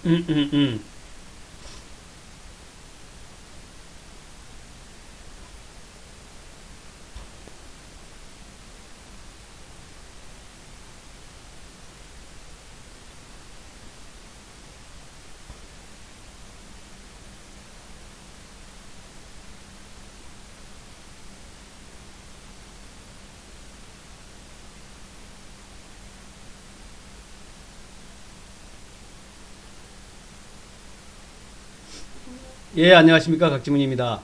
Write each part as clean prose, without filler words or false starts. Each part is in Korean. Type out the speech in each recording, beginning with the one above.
음, 음, 음. 예, 안녕하십니까. 각지문입니다.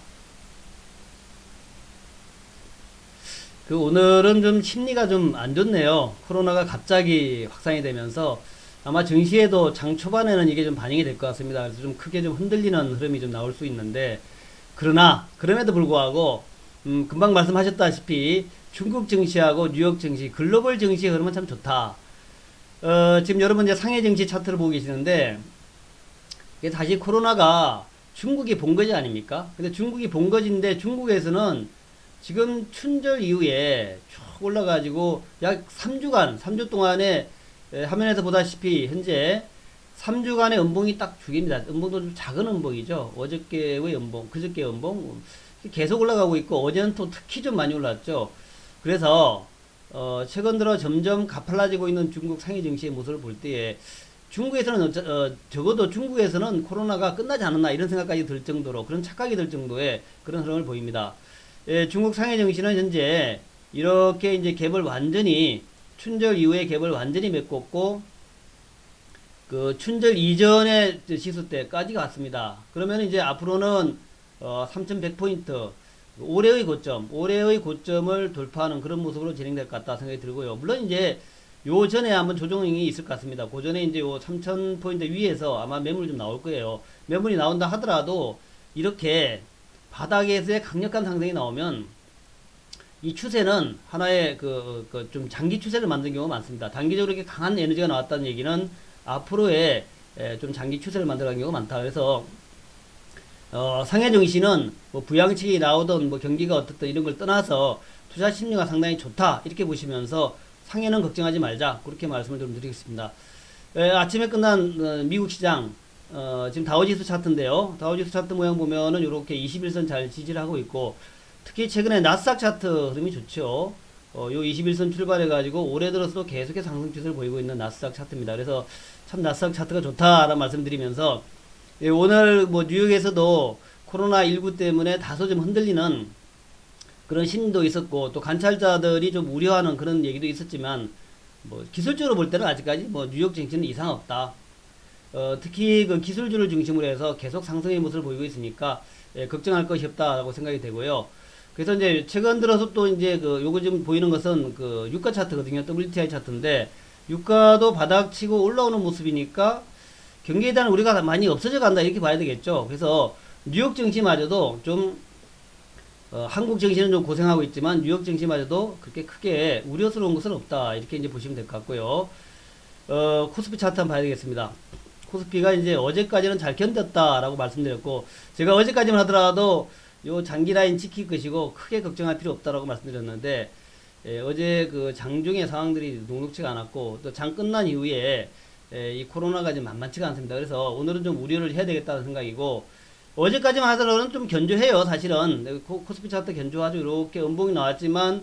오늘은 좀 심리가 좀 안 좋네요. 코로나가 갑자기 확산이 되면서 아마 증시에도 장 초반에는 이게 좀 반영이 될 것 같습니다. 그래서 좀 크게 좀 흔들리는 흐름이 좀 나올 수 있는데, 그럼에도 불구하고, 금방 말씀하셨다시피 중국 증시하고 뉴욕 증시, 글로벌 증시 흐름은 참 좋다. 지금 여러분 이제 상해 증시 차트를 보고 계시는데, 이게 다시 코로나가 중국이 본거지 아닙니까? 근데 중국이 본거지인데 중국에서는 지금 춘절 이후에 쭉 올라가지고 약 3주간, 3주 동안에 화면에서 보다시피 현재 3주간의 연봉이 딱 죽입니다. 연봉도 좀 작은 연봉이죠. 어저께의 연봉, 그저께 연봉 계속 올라가고 있고 어제는 또 특히 좀 많이 올랐죠. 그래서 최근 들어 점점 가팔라지고 있는 중국 상해 증시의 모습을 볼 때에 중국에서는 적어도 중국에서는 코로나가 끝나지 않았나 이런 생각까지 들 정도로 그런 착각이 들 정도의 그런 흐름을 보입니다. 예, 중국 상해 증시는 현재 이렇게 이제 갭을 완전히 춘절 이후에 갭을 완전히 메꿨고 그 춘절 이전의 지수 때까지 갔습니다. 그러면 이제 앞으로는 3,100포인트 올해의 고점을 돌파하는 그런 모습으로 진행될 것 같다 생각이 들고요. 물론 이제 요 전에 한번 조정이 있을 것 같습니다. 그 전에 이제 요 3,000포인트 위에서 아마 매물이 좀 나올 거예요. 매물이 나온다 하더라도 이렇게 바닥에서의 강력한 상승이 나오면 이 추세는 하나의 좀 장기 추세를 만든 경우가 많습니다. 단기적으로 이렇게 강한 에너지가 나왔다는 얘기는 앞으로의 좀 장기 추세를 만들어가는 경우가 많다. 그래서 상해 증시는 뭐 부양책이 나오든 뭐 경기가 어떻든 이런 걸 떠나서 투자 심리가 상당히 좋다 이렇게 보시면서 상해는 걱정하지 말자 그렇게 말씀을 좀 드리겠습니다. 아침에 끝난 미국 시장 지금 다우지수 차트인데요. 다우지수 차트 모양 보면은 이렇게 21선 잘 지지를 하고 있고 특히 최근에 나스닥 차트 흐름이 좋죠. 요 21선 출발해가지고 올해 들어서도 계속해서 상승 추세를 보이고 있는 나스닥 차트입니다. 그래서 참 나스닥 차트가 좋다라는 말씀드리면서 예, 오늘 뭐 뉴욕에서도 코로나19 때문에 다소 좀 흔들리는 그런 심리도 있었고 또 관찰자들이 좀 우려하는 그런 얘기도 있었지만 뭐 기술적으로 볼 때는 아직까지 뭐 뉴욕 증시는 이상 없다. 특히 그 기술주를 중심으로 해서 계속 상승의 모습을 보이고 있으니까 예, 걱정할 것이 없다라고 생각이 되고요. 그래서 이제 최근 들어서 또 이제 요거 지금 보이는 것은 그 유가 차트거든요. WTI 차트인데 유가도 바닥치고 올라오는 모습이니까 경기에 대한 우리가 많이 없어져 간다 이렇게 봐야 되겠죠. 그래서 뉴욕 증시마저도 좀 한국 증시는 좀 고생하고 있지만 뉴욕 증시마저도 그렇게 크게 우려스러운 것은 없다 이렇게 이제 보시면 될 것 같고요. 코스피 차트 한번 봐야 되겠습니다. 코스피가 이제 어제까지는 잘 견뎠다라고 말씀드렸고 제가 어제까지만 하더라도 요 장기 라인 지킬 것이고 크게 걱정할 필요 없다라고 말씀드렸는데 어제 그 장중의 상황들이 녹록치가 않았고 또 장 끝난 이후에 이 코로나가 좀 만만치가 않습니다. 그래서 오늘은 좀 우려를 해야 되겠다는 생각이고 어제까지만 하더라도 좀 견조해요. 사실은 코스피 차트 견조하죠. 이렇게 음봉이 나왔지만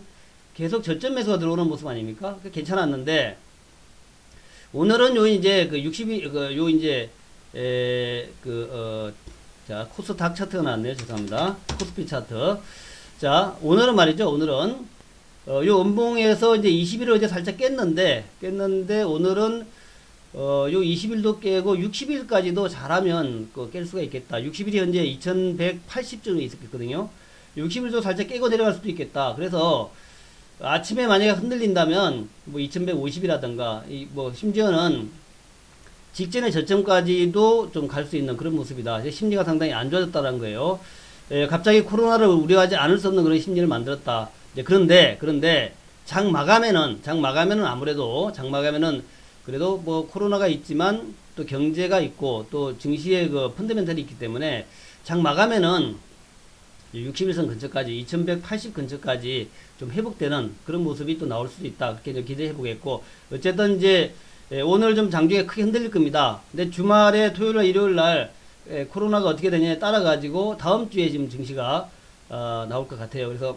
계속 저점 매수가 들어오는 모습 아닙니까? 괜찮았는데 오늘은 요 이제 그 60이 요 이제 자 코스닥 차트가 나왔네요. 죄송합니다. 코스피 차트. 자 오늘은 말이죠. 오늘은 요 음봉에서 이제 20일을 어제 살짝 깼는데 오늘은 요 20일도 깨고 60일까지도 잘하면 깰 수가 있겠다. 60일이 현재 2180점이 있었거든요. 60일도 살짝 깨고 내려갈 수도 있겠다. 그래서 아침에 만약에 흔들린다면 뭐 2150이라든가 뭐 심지어는 직전의 저점까지도 좀 갈 수 있는 그런 모습이다. 심리가 상당히 안 좋아졌다는 거예요. 갑자기 코로나를 우려하지 않을 수 없는 그런 심리를 만들었다. 그런데 장 마감에는 아무래도 장 마감에는 그래도 뭐 코로나가 있지만 또 경제가 있고 또 증시의 그 펀더멘털이 있기 때문에 장 마감에는 60일선 근처까지 2180 근처까지 좀 회복되는 그런 모습이 또 나올 수도 있다. 그렇게 기대해 보겠고 어쨌든 이제 오늘 좀 장중에 크게 흔들릴 겁니다. 근데 주말에 토요일, 일요일 날 코로나가 어떻게 되냐에 따라 가지고 다음 주에 지금 증시가 나올 것 같아요. 그래서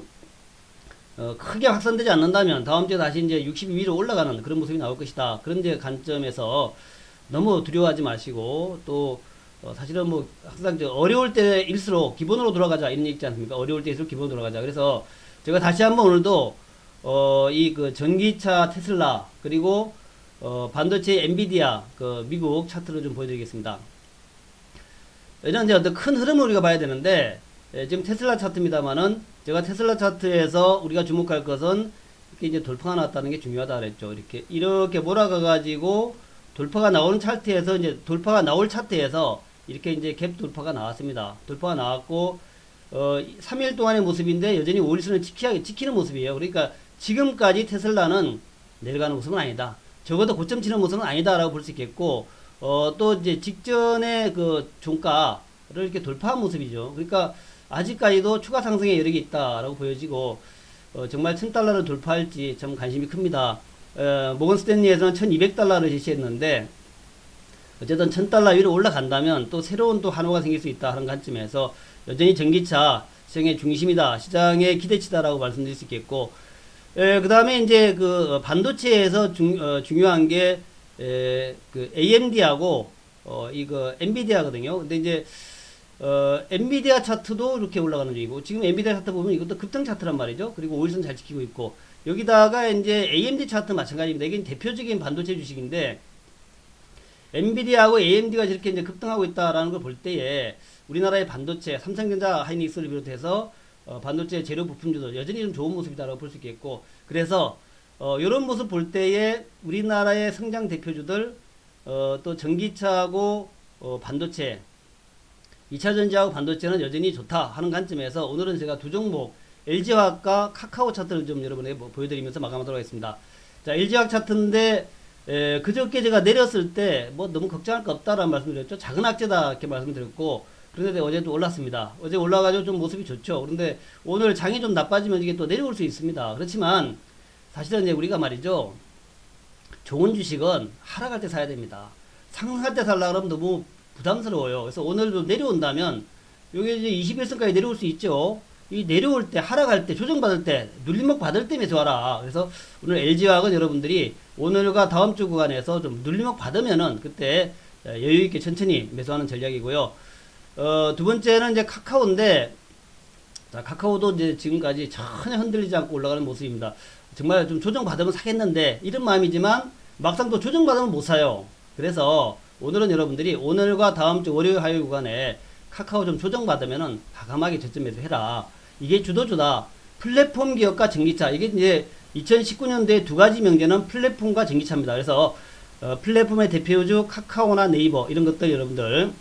크게 확산되지 않는다면 다음 주에 다시 이제 60 위로 올라가는 그런 모습이 나올 것이다. 그런 이제 관점에서 너무 두려워하지 마시고 또 사실은 뭐 항상 어려울 때일수록 기본으로 돌아가자 이런 얘기 있지 않습니까? 어려울 때일수록 기본으로 돌아가자. 그래서 제가 다시 한번 오늘도 이 그 전기차 테슬라 그리고 반도체 엔비디아 그 미국 차트를 좀 보여드리겠습니다. 이런 이제 어떤 큰 흐름을 우리가 봐야 되는데 지금 테슬라 차트입니다만은 제가 테슬라 차트에서 우리가 주목할 것은 이렇게 이제 돌파가 나왔다는 게 중요하다 그랬죠. 이렇게 몰아가 가지고 돌파가 나오는 차트에서 이제 돌파가 나올 차트에서 이렇게 이제 갭 돌파가 나왔습니다. 돌파가 나왔고 3일 동안의 모습인데 여전히 5일선을 지키는 모습이에요. 그러니까 지금까지 테슬라는 내려가는 모습은 아니다. 적어도 고점 치는 모습은 아니다라고 볼 수 있겠고 또 이제 직전에 그 종가를 이렇게 돌파한 모습이죠. 그러니까 아직까지도 추가 상승의 여력이 있다라고 보여지고 정말 1000달러를 돌파할지 참 관심이 큽니다. 모건 스탠리에서는 1200달러를 제시했는데 어쨌든 1000달러 위로 올라간다면 또 새로운 또 한호가 생길 수 있다 하는 관점에서 여전히 전기차 시장의 중심이다, 시장의 기대치다라고 말씀드릴 수 있겠고, 그 다음에 이제 그 반도체에서 중요한 게 그 AMD하고 이거 엔비디아거든요. 근데 이제 엔비디아 차트도 이렇게 올라가는 중이고, 지금 엔비디아 차트 보면 이것도 급등 차트란 말이죠. 그리고 5일선 잘 지키고 있고, 여기다가 이제 AMD 차트 마찬가지입니다. 이게 대표적인 반도체 주식인데, 엔비디아하고 AMD가 저렇게 이제 급등하고 있다라는 걸 볼 때에 우리나라의 반도체, 삼성전자, 하이닉스를 비롯해서 반도체 재료 부품주도 여전히 좀 좋은 모습이다라고 볼 수 있겠고, 그래서 이런 모습 볼 때에 우리나라의 성장 대표주들 또 전기차하고 반도체, 2차전지하고 반도체는 여전히 좋다 하는 관점에서 오늘은 제가 두 종목 LG화학과 카카오 차트를 좀 여러분에게 보여드리면서 마감하도록 하겠습니다. 자, LG화학 차트인데 그저께 제가 내렸을 때 뭐 너무 걱정할 거 없다라는 말씀드렸죠. 작은 악재다 이렇게 말씀드렸고, 그런데 어제도 올랐습니다. 어제 올라가지고 좀 모습이 좋죠. 그런데 오늘 장이 좀 나빠지면 이게 또 내려올 수 있습니다. 그렇지만 사실은 이제 우리가 말이죠, 좋은 주식은 하락할 때 사야 됩니다. 상승할 때 살라 그러면 너무 부담스러워요. 그래서 오늘도 내려온다면 여기 이제 21선까지 내려올 수 있죠. 이 내려올 때, 하락할 때, 조정받을 때, 눌림목 받을 때 매수하라. 그래서 오늘 LG화학은 여러분들이 오늘과 다음 주 구간에서 좀 눌림목 받으면은 그때 여유있게 천천히 매수하는 전략이고요. 두 번째는 이제 카카오인데, 자, 카카오도 이제 지금까지 전혀 흔들리지 않고 올라가는 모습입니다. 정말 좀 조정받으면 사겠는데, 이런 마음이지만 막상 또 조정받으면 못 사요. 그래서 오늘은 여러분들이 오늘과 다음 주 월요일, 화요일 구간에 카카오 좀 조정받으면은 과감하게 저점 매수해라. 이게 주도주다. 플랫폼 기업과 전기차. 이게 이제 2019년도에 두 가지 명제는 플랫폼과 전기차입니다. 그래서 플랫폼의 대표주 카카오나 네이버 이런 것들 여러분들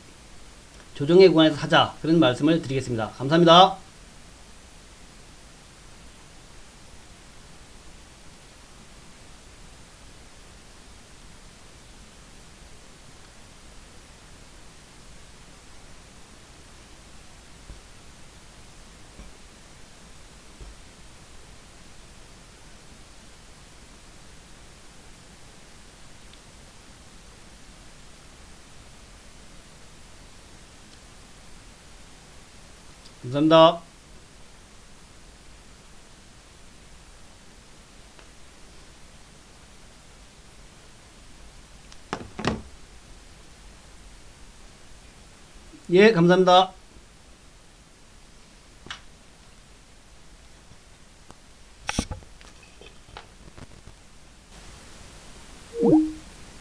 조정의 구간에서 사자. 그런 말씀을 드리겠습니다. 감사합니다. 감사합니다. 예, 감사합니다.